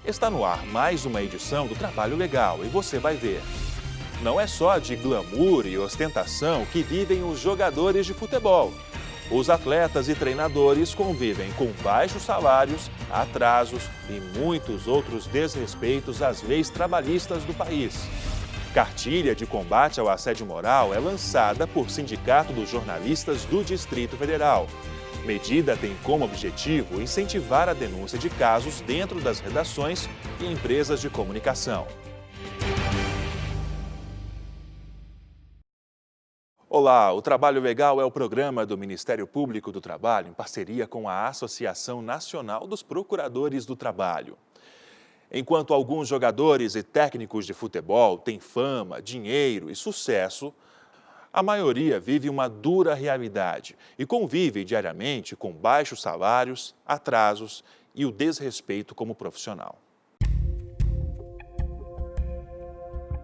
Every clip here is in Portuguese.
Está no ar mais uma edição do Trabalho Legal e você vai ver. Não é só de glamour e ostentação que vivem os jogadores de futebol. Os atletas e treinadores convivem com baixos salários, atrasos e muitos outros desrespeitos às leis trabalhistas do país. Cartilha de combate ao assédio moral é lançada por Sindicato dos Jornalistas do Distrito Federal. Medida tem como objetivo incentivar a denúncia de casos dentro das redações e empresas de comunicação. Olá, o Trabalho Legal é o programa do Ministério Público do Trabalho em parceria com a Associação Nacional dos Procuradores do Trabalho. Enquanto alguns jogadores e técnicos de futebol têm fama, dinheiro e sucesso, a maioria vive uma dura realidade e convive diariamente com baixos salários, atrasos e o desrespeito como profissional.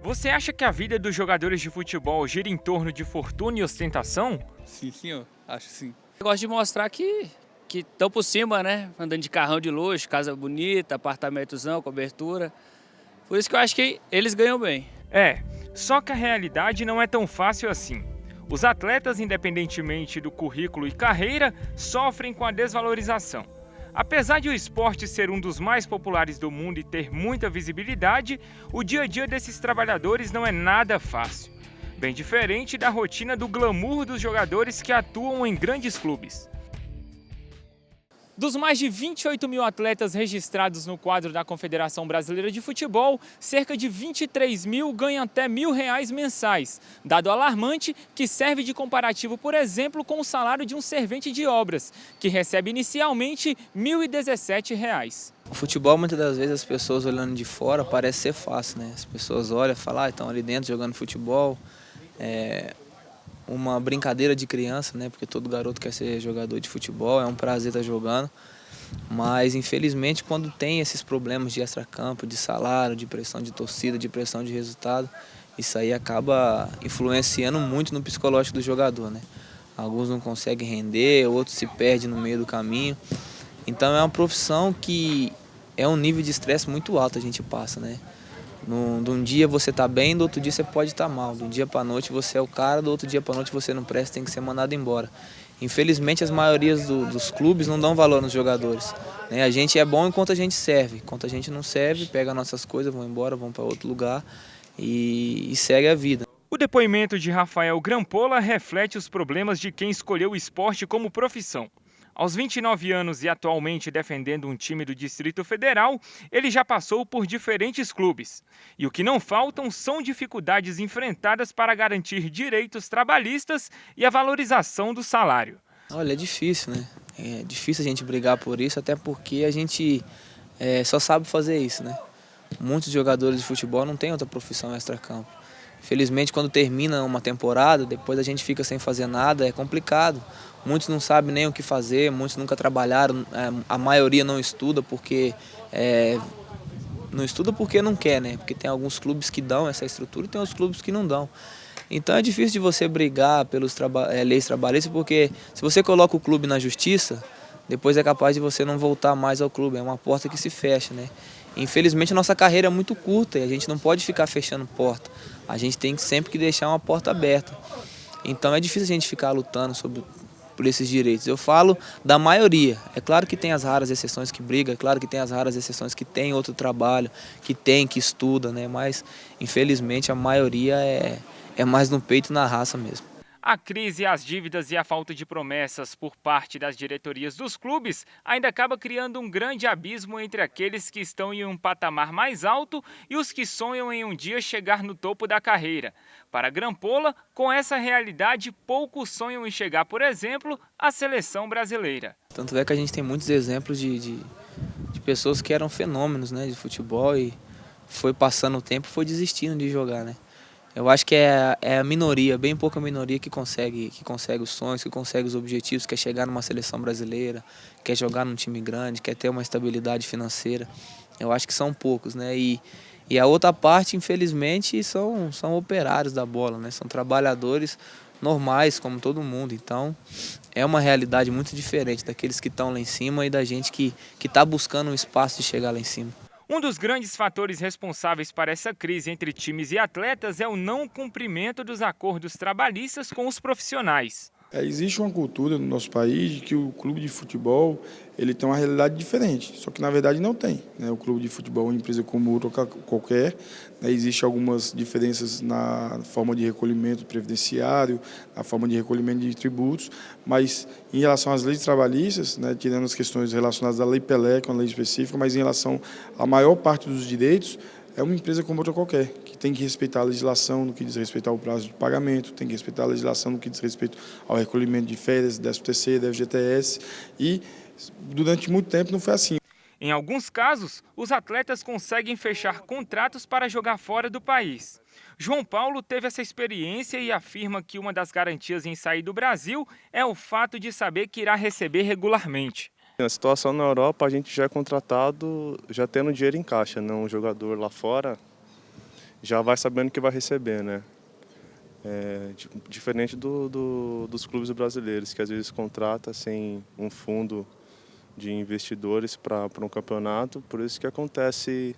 Você acha que a vida dos jogadores de futebol gira em torno de fortuna e ostentação? Sim, senhor. Acho que sim. Eu gosto de mostrar que estão por cima, né? Andando de carrão de luxo, casa bonita, apartamentozão, cobertura. Por isso que eu acho que eles ganham bem. Só que a realidade não é tão fácil assim. Os atletas, independentemente do currículo e carreira, sofrem com a desvalorização. Apesar de o esporte ser um dos mais populares do mundo e ter muita visibilidade, o dia a dia desses trabalhadores não é nada fácil. Bem diferente da rotina do glamour dos jogadores que atuam em grandes clubes. Dos mais de 28 mil atletas registrados no quadro da Confederação Brasileira de Futebol, cerca de 23 mil ganham até R$ 1.000 mensais, dado alarmante que serve de comparativo, por exemplo, com o salário de um servente de obras, que recebe inicialmente R$ 1.017. O futebol, muitas das vezes, as pessoas olhando de fora, parece ser fácil, né? As pessoas olham e falam, estão ali dentro jogando futebol, uma brincadeira de criança, né? Porque todo garoto quer ser jogador de futebol, é um prazer estar jogando. Mas, infelizmente, quando tem esses problemas de extracampo, de salário, de pressão de torcida, de pressão de resultado, isso aí acaba influenciando muito no psicológico do jogador, né? Alguns não conseguem render, outros se perdem no meio do caminho. Então é uma profissão que é um nível de estresse muito alto a gente passa, né? De um dia você tá bem, do outro dia você pode estar mal. De um dia para noite você é o cara, do outro dia para noite você não presta, tem que ser mandado embora. Infelizmente as maiorias dos clubes não dão valor nos jogadores, né? A gente é bom enquanto a gente serve. Enquanto a gente não serve, pega nossas coisas, vão embora, vão para outro lugar e segue a vida. O depoimento de Rafael Grampola reflete os problemas de quem escolheu o esporte como profissão. Aos 29 anos e atualmente defendendo um time do Distrito Federal, ele já passou por diferentes clubes. E o que não faltam são dificuldades enfrentadas para garantir direitos trabalhistas e a valorização do salário. Olha, é difícil, né? É difícil a gente brigar por isso, até porque a gente só sabe fazer isso, né? Muitos jogadores de futebol não têm outra profissão extracampo. Infelizmente, quando termina uma temporada, depois a gente fica sem fazer nada, é complicado. Muitos não sabem nem o que fazer, muitos nunca trabalharam, a maioria não estuda porque não quer, né? Porque tem alguns clubes que dão essa estrutura e tem outros clubes que não dão. Então é difícil de você brigar pelas leis trabalhistas, porque se você coloca o clube na justiça, depois é capaz de você não voltar mais ao clube, é uma porta que se fecha, né? Infelizmente a nossa carreira é muito curta e a gente não pode ficar fechando porta. A gente tem sempre que deixar uma porta aberta. Então é difícil a gente ficar lutando por esses direitos. Eu falo da maioria. É claro que tem as raras exceções que brigam, é claro que tem as raras exceções que tem outro trabalho, que estuda, né? Mas infelizmente a maioria é mais no peito e na raça mesmo. A crise, as dívidas e a falta de promessas por parte das diretorias dos clubes ainda acaba criando um grande abismo entre aqueles que estão em um patamar mais alto e os que sonham em um dia chegar no topo da carreira. Para Grampola, com essa realidade, poucos sonham em chegar, por exemplo, à seleção brasileira. Tanto é que a gente tem muitos exemplos de pessoas que eram fenômenos, né, de futebol e foi passando o tempo e foi desistindo de jogar, né? Eu acho que é a minoria, bem pouca minoria que consegue os sonhos, que consegue os objetivos, quer chegar numa seleção brasileira, quer jogar num time grande, quer ter uma estabilidade financeira. Eu acho que são poucos, né? E a outra parte, infelizmente, são operários da bola, né? São trabalhadores normais, como todo mundo. Então, é uma realidade muito diferente daqueles que estão lá em cima e da gente que está buscando um espaço de chegar lá em cima. Um dos grandes fatores responsáveis para essa crise entre times e atletas é o não cumprimento dos acordos trabalhistas com os profissionais. Existe uma cultura no nosso país de que o clube de futebol ele tem uma realidade diferente, só que na verdade não tem, né? O clube de futebol é uma empresa como outra qualquer, né? Existem algumas diferenças na forma de recolhimento previdenciário, na forma de recolhimento de tributos, mas em relação às leis trabalhistas, né, tirando as questões relacionadas à Lei Pelé, que é uma lei específica, mas em relação à maior parte dos direitos, é uma empresa como outra qualquer, que tem que respeitar a legislação no que diz respeito ao prazo de pagamento, tem que respeitar a legislação no que diz respeito ao recolhimento de férias, 13º, FGTS, e durante muito tempo não foi assim. Em alguns casos, os atletas conseguem fechar contratos para jogar fora do país. João Paulo teve essa experiência e afirma que uma das garantias em sair do Brasil é o fato de saber que irá receber regularmente. Na situação na Europa, a gente já é contratado, já tendo dinheiro em caixa, né? Um jogador lá fora já vai sabendo que vai receber, né? Diferente dos clubes brasileiros, que às vezes contrata sem um fundo de investidores para um campeonato, por isso que acontece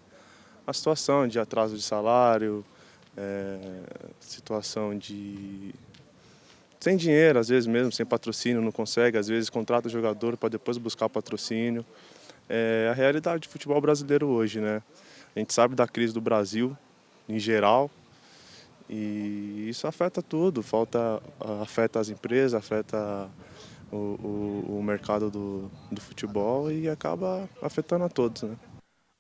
a situação de atraso de salário, situação de sem dinheiro, às vezes mesmo, sem patrocínio, não consegue, às vezes contrata o jogador para depois buscar patrocínio. É a realidade do futebol brasileiro hoje, né? A gente sabe da crise do Brasil, em geral, e isso afeta tudo, afeta as empresas, afeta o mercado do futebol e acaba afetando a todos, né?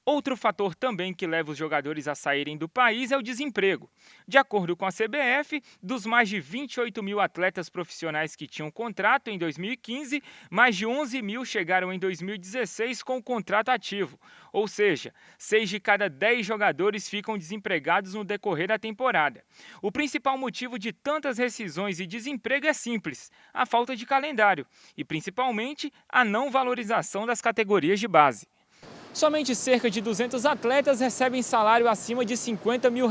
Outro fator também que leva os jogadores a saírem do país é o desemprego. De acordo com a CBF, dos mais de 28 mil atletas profissionais que tinham contrato em 2015, mais de 11 mil chegaram em 2016 com o contrato ativo. Ou seja, 6 de cada 10 jogadores ficam desempregados no decorrer da temporada. O principal motivo de tantas rescisões e desemprego é simples: a falta de calendário e, principalmente, a não valorização das categorias de base. Somente cerca de 200 atletas recebem salário acima de R$50 mil,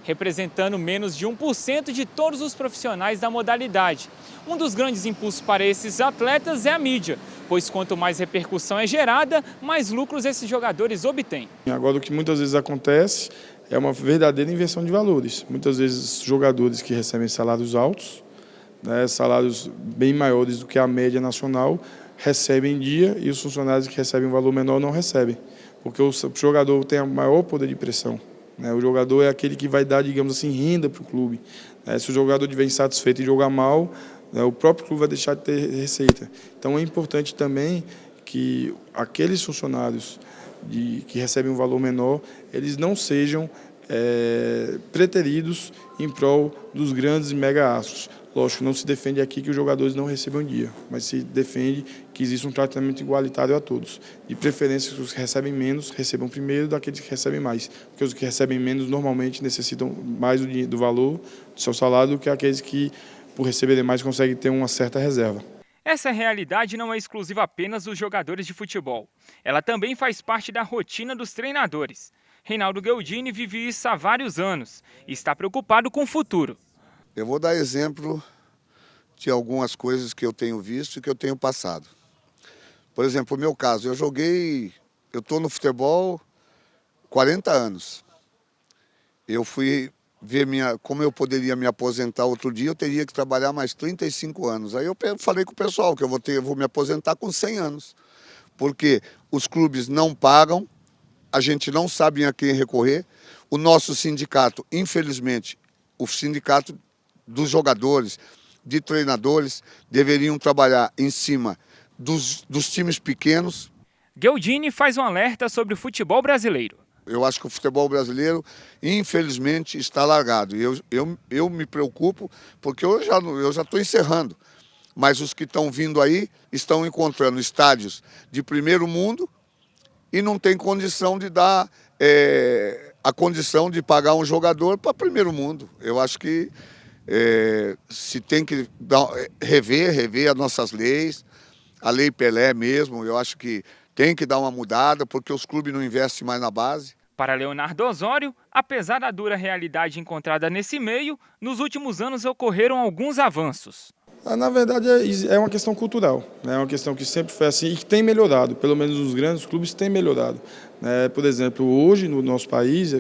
representando menos de 1% de todos os profissionais da modalidade. Um dos grandes impulsos para esses atletas é a mídia, pois quanto mais repercussão é gerada, mais lucros esses jogadores obtêm. Agora, o que muitas vezes acontece é uma verdadeira inversão de valores. Muitas vezes, jogadores que recebem salários altos, né, salários bem maiores do que a média nacional, recebem em dia e os funcionários que recebem um valor menor não recebem, porque o jogador tem o maior poder de pressão, né? O jogador é aquele que vai dar, digamos assim, renda para o clube, né? Se o jogador estiver insatisfeito e jogar mal, né, o próprio clube vai deixar de ter receita. Então é importante também que aqueles funcionários que recebem um valor menor, eles não sejam preteridos em prol dos grandes mega astros. Lógico, não se defende aqui que os jogadores não recebam dia, mas se defende que existe um tratamento igualitário a todos. De preferência, os que recebem menos recebam primeiro daqueles que recebem mais, porque os que recebem menos normalmente necessitam mais do valor do seu salário do que aqueles que, por receberem mais, conseguem ter uma certa reserva. Essa realidade não é exclusiva apenas dos jogadores de futebol. Ela também faz parte da rotina dos treinadores. Reinaldo Gheldini vive isso há vários anos e está preocupado com o futuro. Eu vou dar exemplo de algumas coisas que eu tenho visto e que eu tenho passado. Por exemplo, o meu caso, eu estou no futebol 40 anos. Eu fui ver como eu poderia me aposentar outro dia, eu teria que trabalhar mais 35 anos. Aí eu falei com o pessoal que eu vou me aposentar com 100 anos. Porque os clubes não pagam, a gente não sabe a quem recorrer. O nosso sindicato, infelizmente, o sindicato dos jogadores, de treinadores, deveriam trabalhar em cima dos times pequenos. Gheldini faz um alerta sobre o futebol brasileiro. Eu acho que o futebol brasileiro, infelizmente, está largado. Eu me preocupo porque eu já estou encerrando. Mas os que estão vindo aí estão encontrando estádios de primeiro mundo e não tem condição de dar a condição de pagar um jogador para primeiro mundo. Eu acho que se tem que rever as nossas leis, a Lei Pelé mesmo, eu acho que tem que dar uma mudada, porque os clubes não investem mais na base. Para Leonardo Osório, apesar da dura realidade encontrada nesse meio, nos últimos anos ocorreram alguns avanços. Na verdade, é uma questão cultural, né? É uma questão que sempre foi assim e que tem melhorado, pelo menos os grandes clubes têm melhorado. Por exemplo, hoje no nosso país,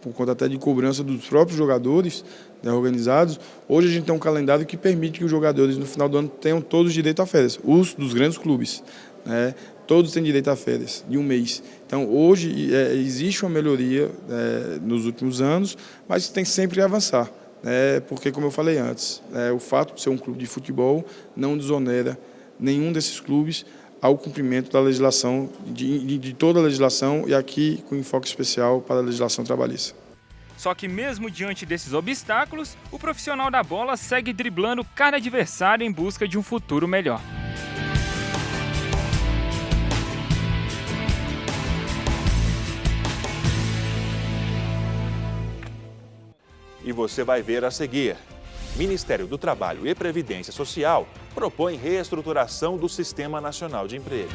por conta até de cobrança dos próprios jogadores, né, organizados, hoje a gente tem um calendário que permite que os jogadores no final do ano tenham todos direito a férias, os dos grandes clubes, né? Todos têm direito a férias de um mês. Então, hoje existe uma melhoria nos últimos anos, mas tem sempre que avançar. Porque, como eu falei antes, o fato de ser um clube de futebol não desonera nenhum desses clubes ao cumprimento da legislação, de toda a legislação, e aqui com enfoque especial para a legislação trabalhista. Só que mesmo diante desses obstáculos, o profissional da bola segue driblando cada adversário em busca de um futuro melhor. E você vai ver a seguir. Ministério do Trabalho e Previdência Social propõe reestruturação do Sistema Nacional de Emprego.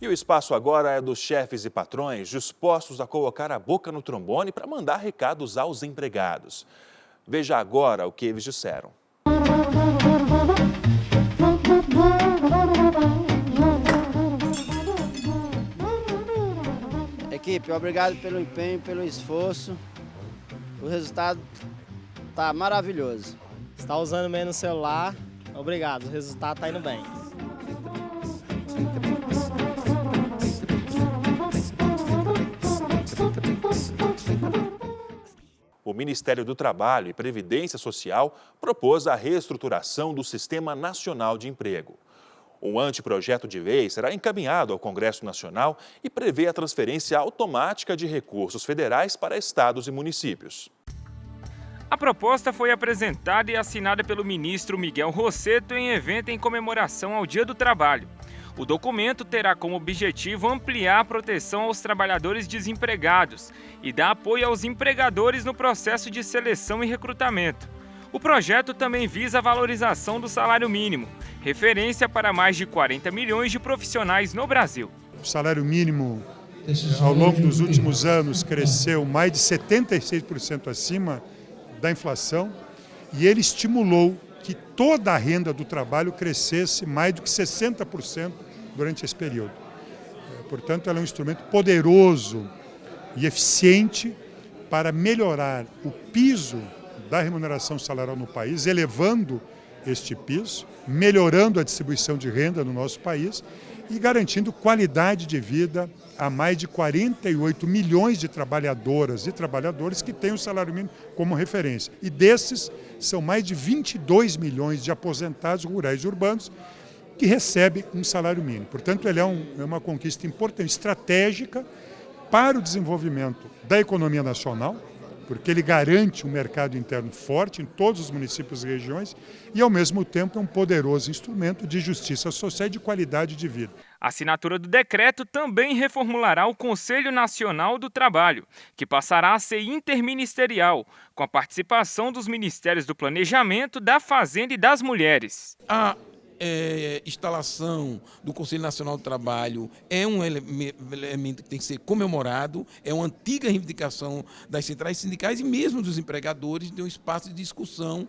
E o espaço agora é dos chefes e patrões dispostos a colocar a boca no trombone para mandar recados aos empregados. Veja agora o que eles disseram. Equipe, obrigado pelo empenho, pelo esforço. O resultado está maravilhoso. Está usando menos o celular, obrigado, o resultado está indo bem. O Ministério do Trabalho e Previdência Social propôs a reestruturação do Sistema Nacional de Emprego. O anteprojeto de lei será encaminhado ao Congresso Nacional e prevê a transferência automática de recursos federais para estados e municípios. A proposta foi apresentada e assinada pelo ministro Miguel Rossetto em evento em comemoração ao Dia do Trabalho. O documento terá como objetivo ampliar a proteção aos trabalhadores desempregados e dar apoio aos empregadores no processo de seleção e recrutamento. O projeto também visa a valorização do salário mínimo, referência para mais de 40 milhões de profissionais no Brasil. O salário mínimo, ao longo dos últimos anos, cresceu mais de 76% acima da inflação e ele estimulou que toda a renda do trabalho crescesse mais do que 60% durante esse período. Portanto, ela é um instrumento poderoso e eficiente para melhorar o piso da remuneração salarial no país, elevando este piso, melhorando a distribuição de renda no nosso país e garantindo qualidade de vida a mais de 48 milhões de trabalhadoras e trabalhadores que têm o salário mínimo como referência. E desses, são mais de 22 milhões de aposentados rurais e urbanos que recebem um salário mínimo. Portanto, ele é uma conquista importante, estratégica para o desenvolvimento da economia nacional, porque ele garante um mercado interno forte em todos os municípios e regiões e, ao mesmo tempo, é um poderoso instrumento de justiça social e de qualidade de vida. A assinatura do decreto também reformulará o Conselho Nacional do Trabalho, que passará a ser interministerial, com a participação dos Ministérios do Planejamento, da Fazenda e das Mulheres. A instalação do Conselho Nacional do Trabalho é um elemento que tem que ser comemorado, é uma antiga reivindicação das centrais sindicais e mesmo dos empregadores de um espaço de discussão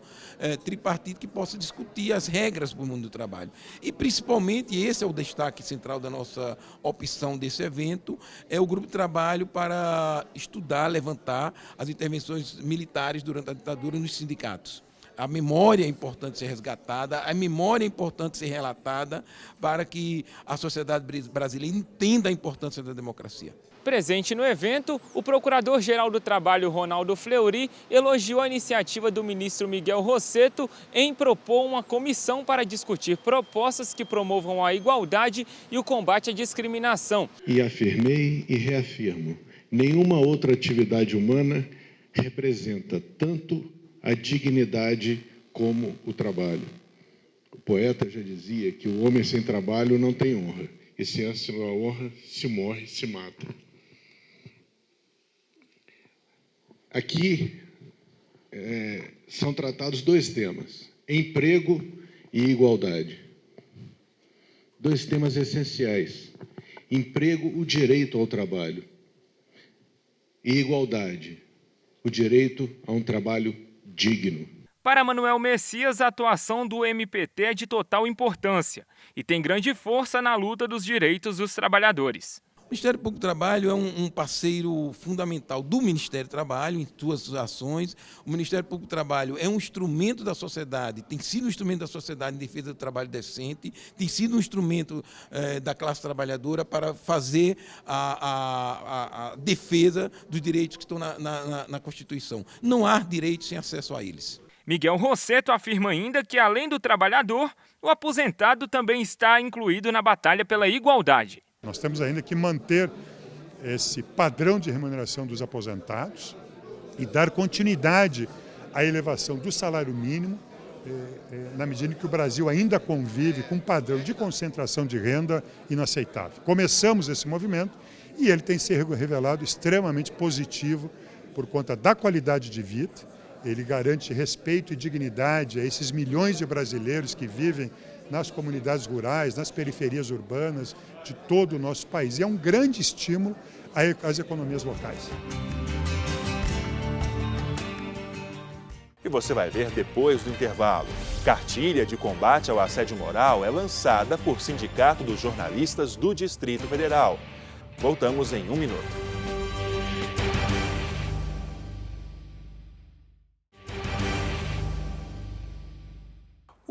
tripartite que possa discutir as regras para o mundo do trabalho. E principalmente, e esse é o destaque central da nossa opção desse evento, é o grupo de trabalho para estudar, levantar as intervenções militares durante a ditadura nos sindicatos. A memória é importante ser resgatada, a memória é importante ser relatada para que a sociedade brasileira entenda a importância da democracia. Presente no evento, o Procurador-Geral do Trabalho, Ronaldo Fleury, elogiou a iniciativa do ministro Miguel Rossetto em propor uma comissão para discutir propostas que promovam a igualdade e o combate à discriminação. E afirmei e reafirmo, nenhuma outra atividade humana representa tanto a dignidade como o trabalho. O poeta já dizia que o homem sem trabalho não tem honra, e sem a sua honra se morre, se mata. Aqui, são tratados 2 temas: emprego e igualdade. 2 temas essenciais: emprego, o direito ao trabalho, e igualdade, o direito a um trabalho digno. Para Manuel Messias, a atuação do MPT é de total importância e tem grande força na luta dos direitos dos trabalhadores. O Ministério Público do Trabalho é um parceiro fundamental do Ministério do Trabalho em suas ações. O Ministério Público do Trabalho é um instrumento da sociedade, tem sido um instrumento da sociedade em defesa do trabalho decente, tem sido um instrumento da classe trabalhadora para fazer a defesa dos direitos que estão na Constituição. Não há direitos sem acesso a eles. Miguel Rosseto afirma ainda que, além do trabalhador, o aposentado também está incluído na batalha pela igualdade. Nós temos ainda que manter esse padrão de remuneração dos aposentados e dar continuidade à elevação do salário mínimo, na medida em que o Brasil ainda convive com um padrão de concentração de renda inaceitável. Começamos esse movimento e ele tem se revelado extremamente positivo por conta da qualidade de vida. Ele garante respeito e dignidade a esses milhões de brasileiros que vivem nas comunidades rurais, nas periferias urbanas de todo o nosso país. E é um grande estímulo às economias locais. E você vai ver depois do intervalo. Cartilha de combate ao assédio moral é lançada por Sindicato dos Jornalistas do Distrito Federal. Voltamos em 1 minuto.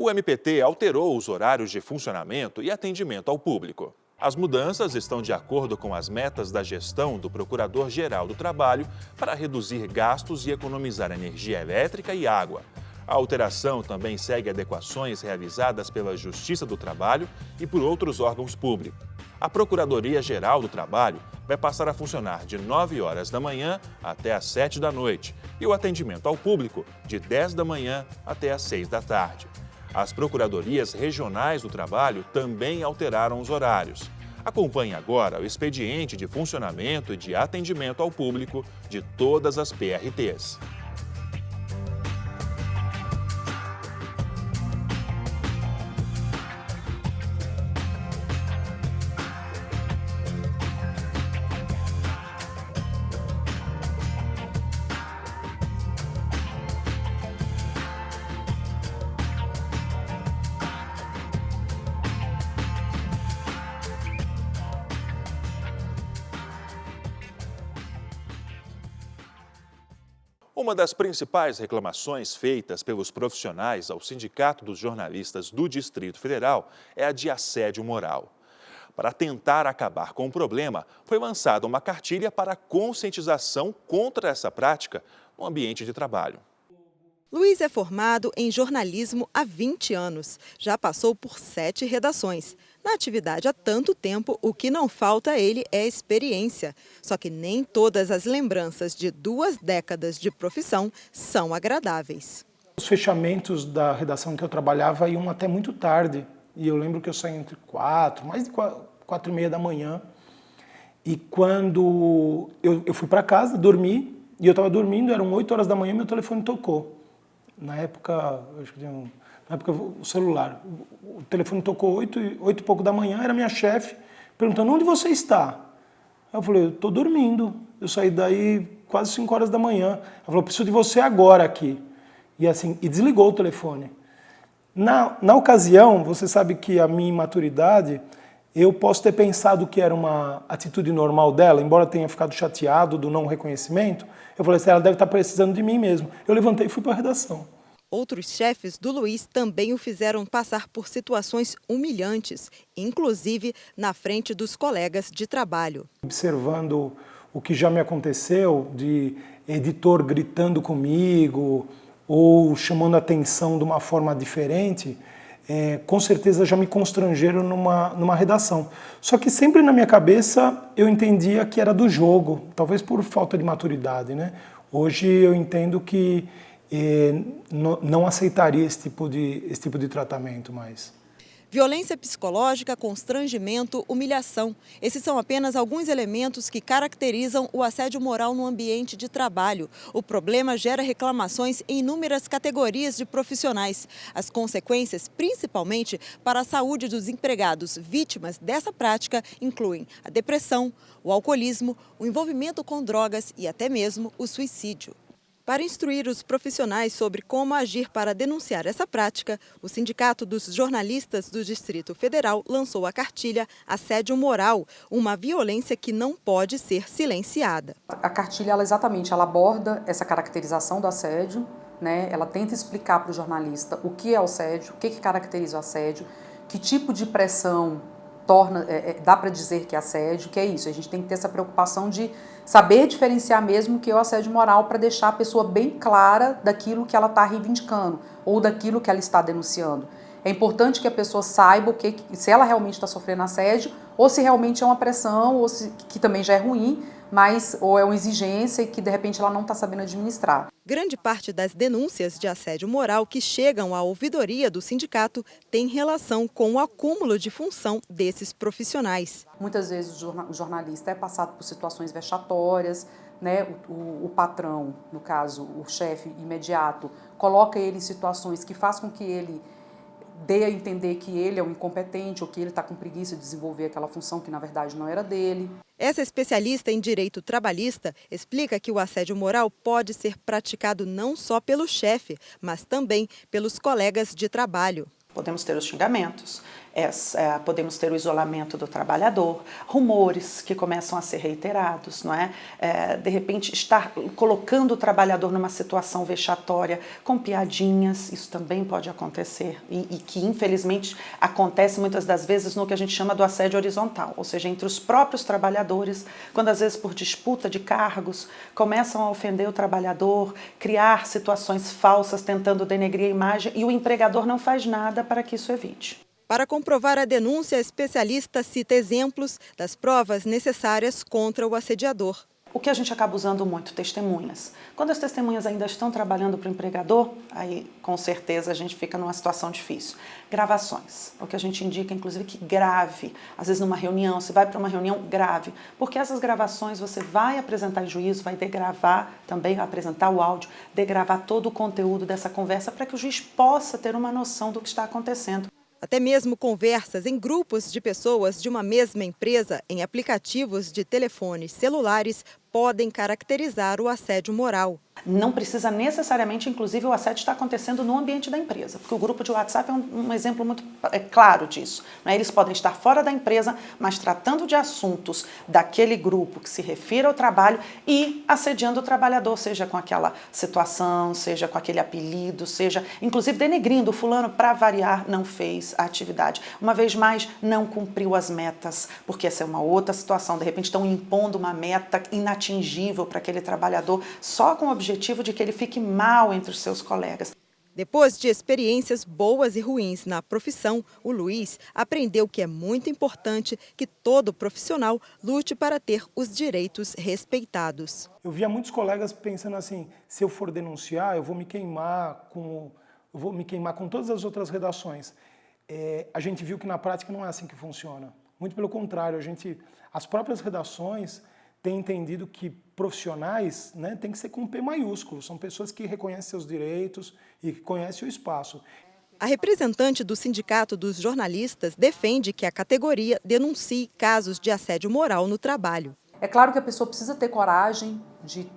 O MPT alterou os horários de funcionamento e atendimento ao público. As mudanças estão de acordo com as metas da gestão do Procurador-Geral do Trabalho para reduzir gastos e economizar energia elétrica e água. A alteração também segue adequações realizadas pela Justiça do Trabalho e por outros órgãos públicos. A Procuradoria-Geral do Trabalho vai passar a funcionar de 9 horas da manhã até às 7 da noite e o atendimento ao público de 10 da manhã até às 6 da tarde. As Procuradorias Regionais do Trabalho também alteraram os horários. Acompanhe agora o expediente de funcionamento e de atendimento ao público de todas as PRTs. Uma das principais reclamações feitas pelos profissionais ao Sindicato dos Jornalistas do Distrito Federal é a de assédio moral. Para tentar acabar com o problema, foi lançada uma cartilha para conscientização contra essa prática no ambiente de trabalho. Luiz é formado em jornalismo há 20 anos. Já passou por 7 redações. Na atividade há tanto tempo, o que não falta a ele é experiência. Só que nem todas as lembranças de 2 décadas de profissão são agradáveis. Os fechamentos da redação que eu trabalhava iam até muito tarde. E eu lembro que eu saí entre 4, mais de 4h30 da manhã. E quando eu fui para casa, dormi, e eu estava dormindo, eram 8 horas da manhã e meu telefone tocou. Na época, acho que o celular. O telefone tocou 8 e pouco da manhã, era minha chefe, perguntando: onde você está? Eu falei: eu estou dormindo. Eu saí daí quase 5 horas da manhã. Ela falou: preciso de você agora aqui. E desligou o telefone. Na ocasião, você sabe que a minha imaturidade, eu posso ter pensado que era uma atitude normal dela, embora tenha ficado chateado do não reconhecimento. Eu falei assim: ela deve estar precisando de mim mesmo. Eu levantei e fui para a redação. Outros chefes do Luiz também o fizeram passar por situações humilhantes, inclusive na frente dos colegas de trabalho. Observando o que já me aconteceu, de editor gritando comigo ou chamando a atenção de uma forma diferente, com certeza já me constrangeram numa redação. Só que sempre na minha cabeça eu entendia que era do jogo, talvez por falta de maturidade, né? Hoje eu entendo que não aceitaria esse tipo de tratamento mais. Violência psicológica, constrangimento, humilhação. Esses são apenas alguns elementos que caracterizam o assédio moral no ambiente de trabalho. O problema gera reclamações em inúmeras categorias de profissionais. As consequências, principalmente para a saúde dos empregados vítimas dessa prática, incluem a depressão, o alcoolismo, o envolvimento com drogas e até mesmo o suicídio. Para instruir os profissionais sobre como agir para denunciar essa prática, o Sindicato dos Jornalistas do Distrito Federal lançou a cartilha Assédio Moral, uma violência que não pode ser silenciada. A cartilha, ela aborda essa caracterização do assédio, né? Ela tenta explicar para o jornalista o que é o assédio, o que caracteriza o assédio, que tipo de pressão dá para dizer que é assédio, que é isso. A gente tem que ter essa preocupação de saber diferenciar mesmo o que é o assédio moral para deixar a pessoa bem clara daquilo que ela está reivindicando ou daquilo que ela está denunciando. É importante que a pessoa saiba se ela realmente está sofrendo assédio ou se realmente é uma pressão, ou que também já é ruim, ou é uma exigência e que de repente ela não está sabendo administrar. Grande parte das denúncias de assédio moral que chegam à ouvidoria do sindicato tem relação com o acúmulo de função desses profissionais. Muitas vezes o jornalista é passado por situações vexatórias, né? O patrão, no caso o chefe imediato, coloca ele em situações que faz com que ele dê a entender que ele é um incompetente ou que ele está com preguiça de desenvolver aquela função que na verdade não era dele. Essa especialista em direito trabalhista explica que o assédio moral pode ser praticado não só pelo chefe, mas também pelos colegas de trabalho. Podemos ter os xingamentos, podemos ter o isolamento do trabalhador, rumores que começam a ser reiterados, não é? De repente, estar colocando o trabalhador numa situação vexatória com piadinhas, isso também pode acontecer e que, infelizmente, acontece muitas das vezes no que a gente chama do assédio horizontal, ou seja, entre os próprios trabalhadores, quando às vezes por disputa de cargos começam a ofender o trabalhador, criar situações falsas tentando denegrir a imagem e o empregador não faz nada para que isso evite. Para comprovar a denúncia, a especialista cita exemplos das provas necessárias contra o assediador. O que a gente acaba usando muito? Testemunhas. Quando as testemunhas ainda estão trabalhando para o empregador, aí com certeza a gente fica numa situação difícil. Gravações. O que a gente indica, inclusive, que grave. Às vezes numa reunião, você vai para uma reunião, grave. Porque essas gravações você vai apresentar em juízo, vai degravar também, apresentar o áudio, degravar todo o conteúdo dessa conversa para que o juiz possa ter uma noção do que está acontecendo. Até mesmo conversas em grupos de pessoas de uma mesma empresa em aplicativos de telefones celulares podem caracterizar o assédio moral. Não precisa necessariamente, inclusive, o assédio estar acontecendo no ambiente da empresa, porque o grupo de WhatsApp é um exemplo muito claro disso. Né? Eles podem estar fora da empresa, mas tratando de assuntos daquele grupo que se refere ao trabalho e assediando o trabalhador, seja com aquela situação, seja com aquele apelido, seja, inclusive, denegrindo o fulano para variar, não fez a atividade. Uma vez mais, não cumpriu as metas, porque essa é uma outra situação. De repente, estão impondo uma meta inatingível para aquele trabalhador, só com o objetivo de que ele fique mal entre os seus colegas. Depois de experiências boas e ruins na profissão, o Luiz aprendeu que é muito importante que todo profissional lute para ter os direitos respeitados. Eu via muitos colegas pensando assim, se eu for denunciar, eu vou me queimar com todas as outras redações. A gente viu que na prática não é assim que funciona. Muito pelo contrário, as próprias redações têm entendido que profissionais, né, tem que ser com P maiúsculo, são pessoas que reconhecem seus direitos e que conhecem o espaço. A representante do Sindicato dos Jornalistas defende que a categoria denuncie casos de assédio moral no trabalho. É claro que a pessoa precisa ter coragem de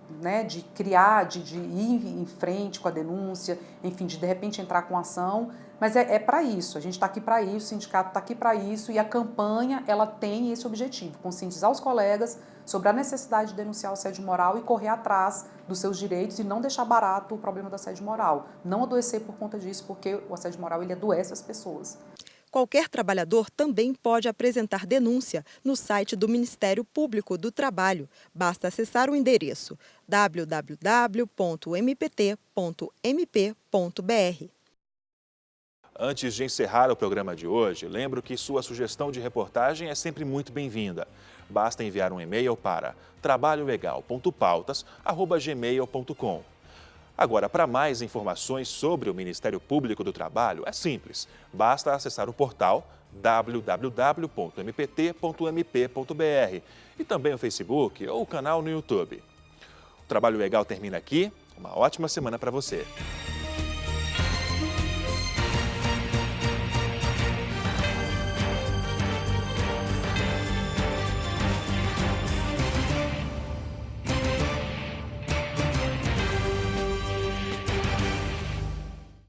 criar, de ir em frente com a denúncia, enfim, de repente entrar com ação, mas é para isso, a gente está aqui para isso, o sindicato está aqui para isso e a campanha ela tem esse objetivo, conscientizar os colegas sobre a necessidade de denunciar o assédio moral e correr atrás dos seus direitos e não deixar barato o problema do assédio moral, não adoecer por conta disso, porque o assédio moral ele adoece as pessoas. Qualquer trabalhador também pode apresentar denúncia no site do Ministério Público do Trabalho. Basta acessar o endereço www.mpt.mp.br. Antes de encerrar o programa de hoje, lembro que sua sugestão de reportagem é sempre muito bem-vinda. Basta enviar um e-mail para trabalholegal.pautas@gmail.com. Agora, para mais informações sobre o Ministério Público do Trabalho, é simples. Basta acessar o portal www.mpt.mp.br e também o Facebook ou o canal no YouTube. O Trabalho Legal termina aqui. Uma ótima semana para você.